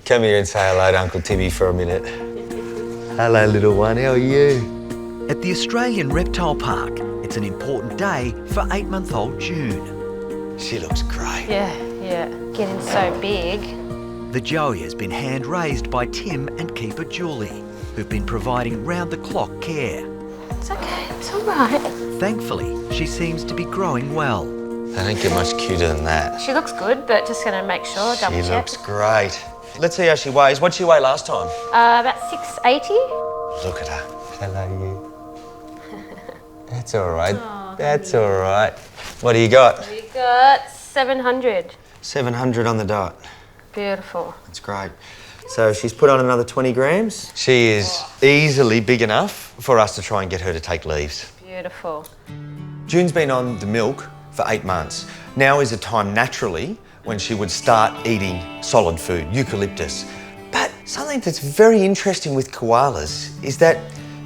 Come here and say hello to Uncle Timmy for a minute. Hello, little one, how are you? At the Australian Reptile Park, it's an important day for 8-month-old June. She looks great. Yeah, getting so big. The Joey has been hand-raised by Tim and keeper Julie, who've been providing round-the-clock care. It's okay, it's all right. Thankfully, she seems to be growing well. They don't get much cuter than that. She looks good, but just going to make sure, double check. She looks great. Let's see how she weighs. What'd she weigh last time? About 680. Look at her. Hello, you. That's all right. Oh, that's all right. What do you got? We got 700. 700 on the dot. Beautiful. That's great. So she's put on another 20 grams. She is easily big enough for us to try and get her to take leaves. Beautiful. June's been on the milk for 8 months. Now is a time naturally when she would start eating solid food, eucalyptus. But something that's very interesting with koalas is that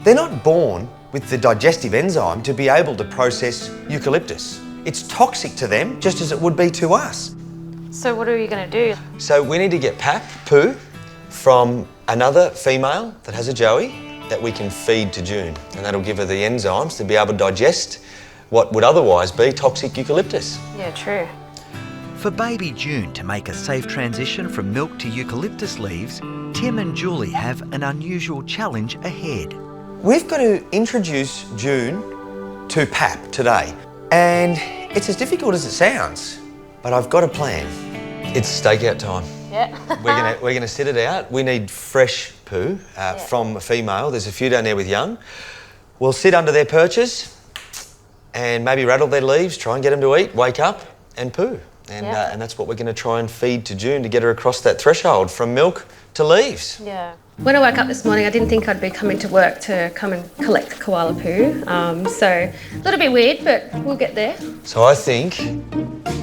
they're not born with the digestive enzyme to be able to process eucalyptus. It's toxic to them, just as it would be to us. So what are you going to do? So we need to get poo from another female that has a joey that we can feed to June, and that'll give her the enzymes to be able to digest what would otherwise be toxic eucalyptus. Yeah, true. For baby June to make a safe transition from milk to eucalyptus leaves, Tim and Julie have an unusual challenge ahead. We've got to introduce June to pap today, and it's as difficult as it sounds, but I've got a plan. It's stakeout time. Yeah. We're gonna sit it out. We need fresh poo from a female. There's a few down there with young. We'll sit under their perches and maybe rattle their leaves, try and get them to eat, wake up and poo. And that's what we're going to try and feed to June to get her across that threshold from milk to leaves. Yeah. When I woke up this morning, I didn't think I'd be coming to work to come and collect koala poo. So a little bit weird, but we'll get there. So I think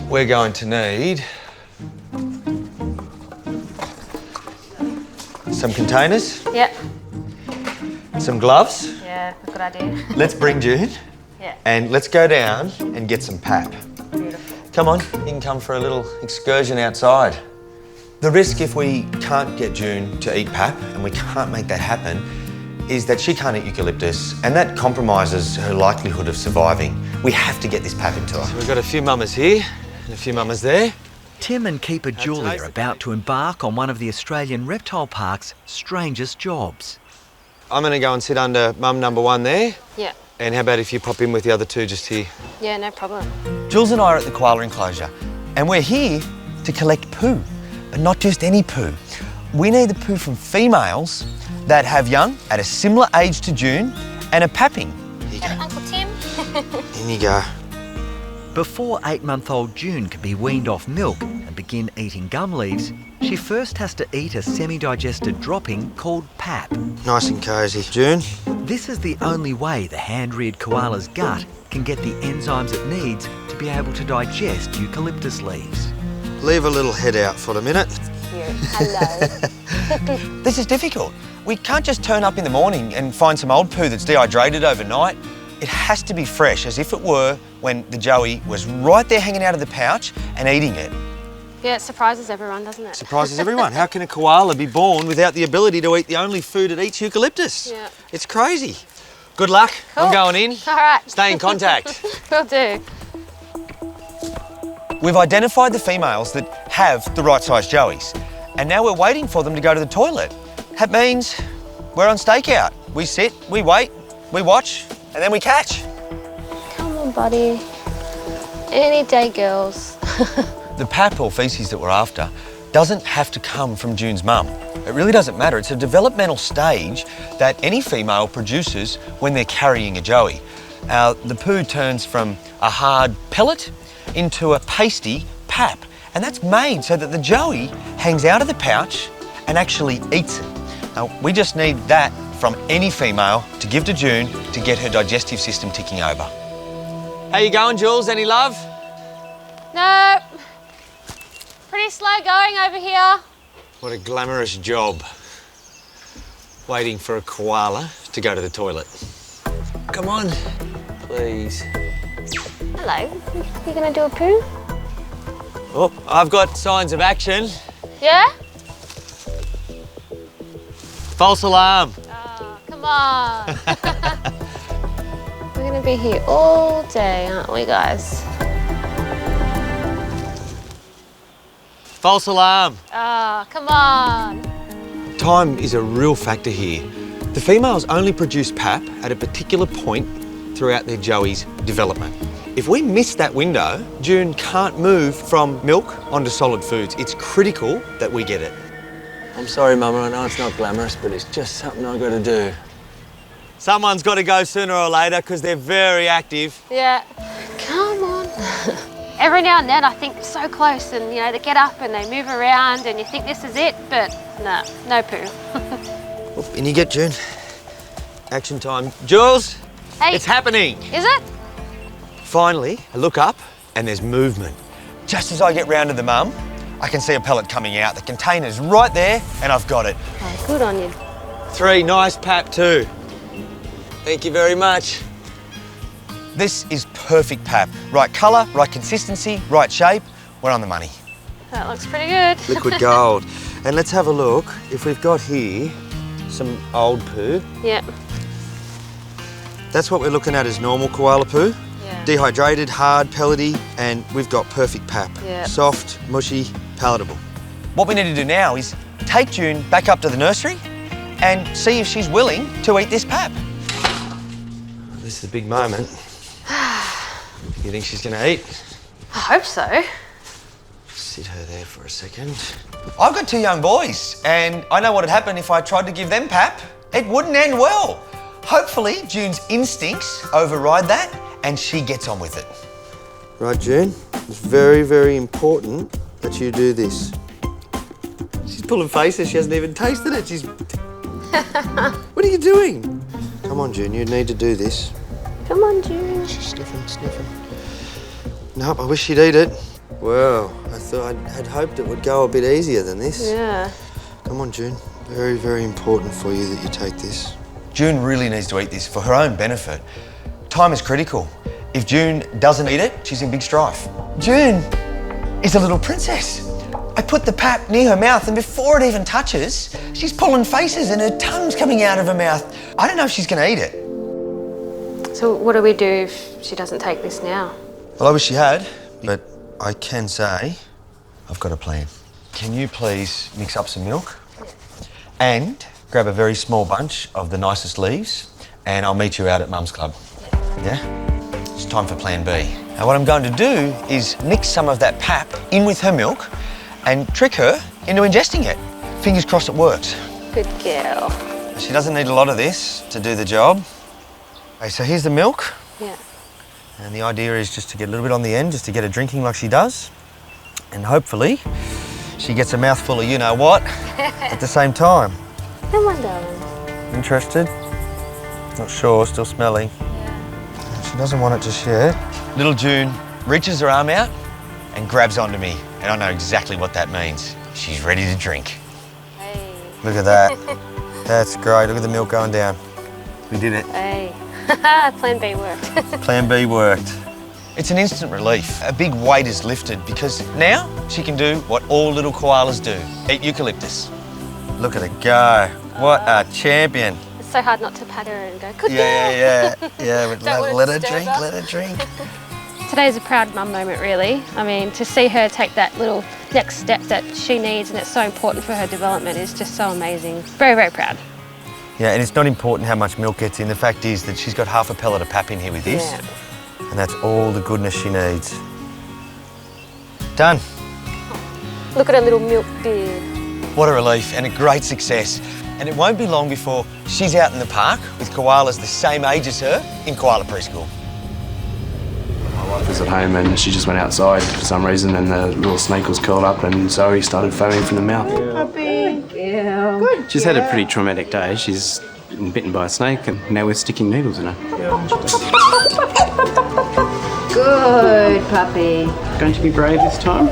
we're going to need some containers, Yep. some gloves. Yeah, a good idea. Let's bring June. Yeah. And let's go down and get some pap. Beautiful. Come on, you can come for a little excursion outside. The risk if we can't get June to eat pap, and we can't make that happen, is that she can't eat eucalyptus, and that compromises her likelihood of surviving. We have to get this pap into her. So we've got a few mamas here and a few mamas there. Tim and keeper Julie are about to embark on one of the Australian Reptile Park's strangest jobs. I'm going to go and sit under mum number one there. Yeah. And how about if you pop in with the other two just here? Yeah, no problem. Jules and I are at the koala enclosure, and we're here to collect poo, but not just any poo. We need the poo from females that have young at a similar age to June and are papping. Here you go. Uncle Tim. In you go. Before 8-month-old June can be weaned off milk and begin eating gum leaves, she first has to eat a semi-digested dropping called pap. Nice and cosy. June? This is the only way the hand-reared koala's gut can get the enzymes it needs to be able to digest eucalyptus leaves. Leave a little head out for a minute. Hello. This is difficult. We can't just turn up in the morning and find some old poo that's dehydrated overnight. It has to be fresh, as if it were when the joey was right there hanging out of the pouch and eating it. Yeah, it surprises everyone, doesn't it? Surprises everyone. How can a koala be born without the ability to eat the only food it eats, eucalyptus? Yeah. It's crazy. Good luck. Cool. I'm going in. All right. Stay in contact. Will do. We've identified the females that have the right size joeys, and now we're waiting for them to go to the toilet. That means we're on stakeout. We sit, we wait, we watch, and then we catch. Come on, buddy. Any day, girls. The pap or faeces that we're after doesn't have to come from June's mum. It really doesn't matter. It's a developmental stage that any female produces when they're carrying a joey. The poo turns from a hard pellet into a pasty pap, and that's made so that the joey hangs out of the pouch and actually eats it. Now, we just need that from any female to give to June to get her digestive system ticking over. How you going, Jules? Any love? No. Pretty slow going over here. What a glamorous job, waiting for a koala to go to the toilet. Come on, please. Hello. You gonna do a poo? Oh, I've got signs of action. Yeah? False alarm. Oh, come on. We're going to be here all day, aren't we, guys? False alarm. Oh, come on. Time is a real factor here. The females only produce pap at a particular point throughout their joey's development. If we miss that window, June can't move from milk onto solid foods. It's critical that we get it. I'm sorry, Mama, I know it's not glamorous, but it's just something I've got to do. Someone's got to go sooner or later because they're very active. Yeah. Come on. Every now and then I think so close and, you know, they get up and they move around and you think this is it, but no poo. And you get June. Action time. Jules, Hey. it's happening. Is it? Finally, I look up and there's movement. Just as I get round to the mum, I can see a pellet coming out. The container's right there and I've got it. Oh, good on you. 3, nice pap too. Thank you very much. This is perfect pap. Right colour, right consistency, right shape. We're on the money. That looks pretty good. Liquid gold. And let's have a look if we've got here some old poo. Yeah. That's what we're looking at as normal koala poo. Yeah. Dehydrated, hard, pellety, and we've got perfect pap. Yeah. Soft, mushy, palatable. What we need to do now is take June back up to the nursery and see if she's willing to eat this pap. This is a big moment. You think she's gonna eat? I hope so. Sit her there for a second. I've got 2 young boys, and I know what would happen if I tried to give them pap. It wouldn't end well. Hopefully, June's instincts override that, and she gets on with it. Right, June, it's very, very important that you do this. She's pulling faces, she hasn't even tasted it. She's... What are you doing? Come on, June, you need to do this. Come on, June. She's sniffing. Nope, I wish she'd eat it. Well, I thought I'd hoped it would go a bit easier than this. Yeah. Come on, June. Very, very important for you that you take this. June really needs to eat this for her own benefit. Time is critical. If June doesn't eat it, she's in big strife. June is a little princess. I put the pap near her mouth and before it even touches, she's pulling faces and her tongue's coming out of her mouth. I don't know if she's gonna eat it. So what do we do if she doesn't take this now? Well, I wish she had, but I can say I've got a plan. Can you please mix up some milk and grab a very small bunch of the nicest leaves and I'll meet you out at Mum's Club. Yeah? It's time for plan B. Now what I'm going to do is mix some of that pap in with her milk and trick her into ingesting it. Fingers crossed it works. Good girl. She doesn't need a lot of this to do the job. Okay, so here's the milk. Yeah. And the idea is just to get a little bit on the end, just to get her drinking like she does. And hopefully she gets a mouthful of you-know-what at the same time. Come on, darling. Interested? Not sure, still smelly. Yeah. She doesn't want it just yet. Little June reaches her arm out and grabs onto me. And I know exactly what that means. She's ready to drink. Hey. Look at that. That's great. Look at the milk going down. We did it. Hey. Plan B worked. Plan B worked. It's an instant relief. A big weight is lifted because now she can do what all little koalas do, eat eucalyptus. Look at her go. What a champion. It's so hard not to pat her and go, good girl. Yeah, but Don't let want her it to drink, stir up. let her drink. Today's a proud mum moment, really. I mean, to see her take that little next step that she needs and it's so important for her development is just so amazing. Very, very proud. Yeah, and it's not important how much milk gets in. The fact is that she's got half a pellet of pap in here with this. Yeah. And that's all the goodness she needs. Done. Look at her little milk beard. What a relief and a great success. And it won't be long before she's out in the park with koalas the same age as her in koala preschool. My wife was at home and she just went outside for some reason and the little snake was curled up and Zoe started foaming from the mouth. She's had a pretty traumatic day. She's been bitten by a snake and now we're sticking needles in her. Good puppy. Going to be brave this time?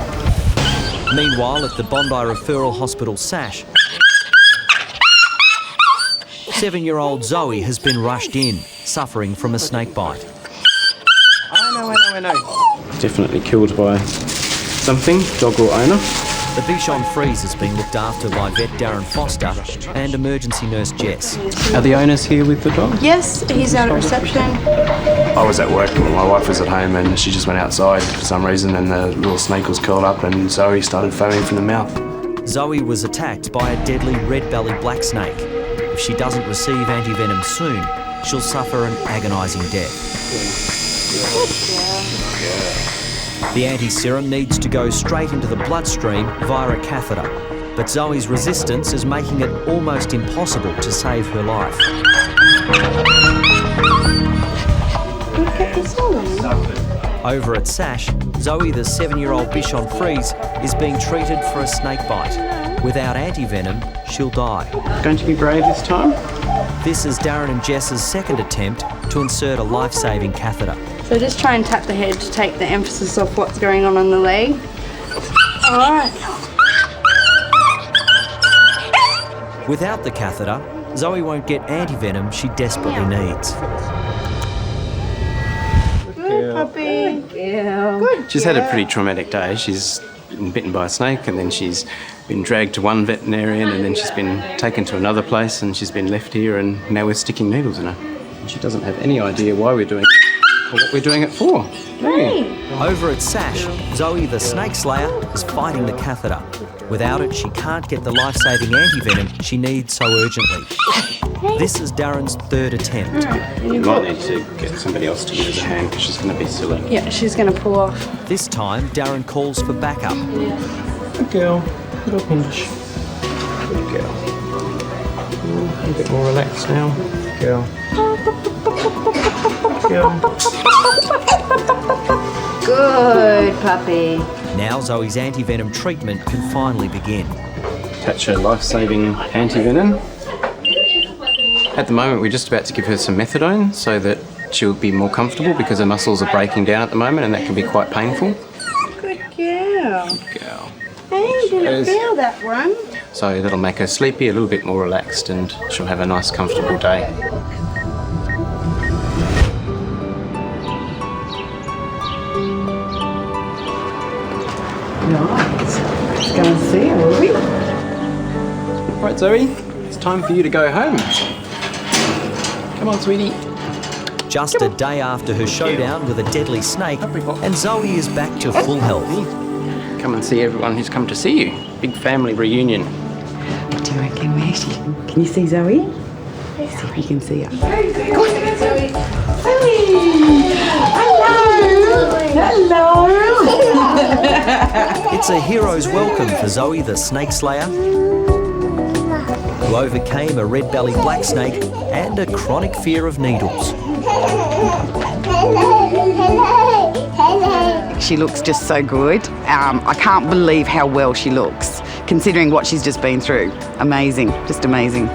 Meanwhile, at the Bondi Referral Hospital SASH, 7-year-old Zoe has been rushed in, suffering from a snake bite. I know. Definitely killed by something, dog or owner. The Bichon Frise has been looked after by vet Darren Foster and emergency nurse Jess. Are the owners here with the dog? Yes, he's out at reception. I was at work and my wife was at home and she just went outside for some reason and the little snake was curled up and Zoe started foaming from the mouth. Zoe was attacked by a deadly red-bellied black snake. If she doesn't receive antivenom soon, she'll suffer an agonising death. The anti-serum needs to go straight into the bloodstream via a catheter, but Zoe's resistance is making it almost impossible to save her life. Over at Sash, Zoe, the 7-year-old Bichon Frise, is being treated for a snake bite. Without antivenom, she'll die. Going to be brave this time? This is Darren and Jess's second attempt to insert a life-saving catheter. So just try and tap the head to take the emphasis off what's going on the leg. All right. Without the catheter, Zoe won't get antivenom she desperately needs. Good puppy. Good. She's had a pretty traumatic day. She's been bitten by a snake and then she's been dragged to one veterinarian and then she's been taken to another place and she's been left here and now we're sticking needles in her. And she doesn't have any idea why we're doing it or what we're doing it for. Hey. Over at Sash, Zoe, the snake slayer, is fighting the catheter. Without it, she can't get the life-saving antivenom she needs so urgently. This is Darren's third attempt. You might need to get somebody else to give us a hand because she's going to be silly. Yeah, she's going to pull off. This time, Darren calls for backup. Good girl. Little pinch. Good girl. A bit more relaxed now. Good girl. Good girl. Good puppy. Now Zoe's antivenom treatment can finally begin. Attach her life-saving antivenom. At the moment, we're just about to give her some methadone so that she'll be more comfortable because her muscles are breaking down at the moment and that can be quite painful. Good girl. Good girl. Hey, you didn't feel that one. So that'll make her sleepy, a little bit more relaxed, and she'll have a nice, comfortable day. Nice. Let's go and see her, will we? Right, Zoe, it's time for you to go home. Come on, sweetie. Just a day after her showdown with a deadly snake, and Zoe is back to full health. Come and see everyone who's come to see you. Big family reunion. What do you reckon? Where is she? Can you see Zoe? Let's see if you can see her. Hello! It's a hero's welcome for Zoe, the snake slayer, who overcame a red-bellied black snake and a chronic fear of needles. She looks just so good. I can't believe how well she looks, considering what she's just been through. Amazing, just amazing.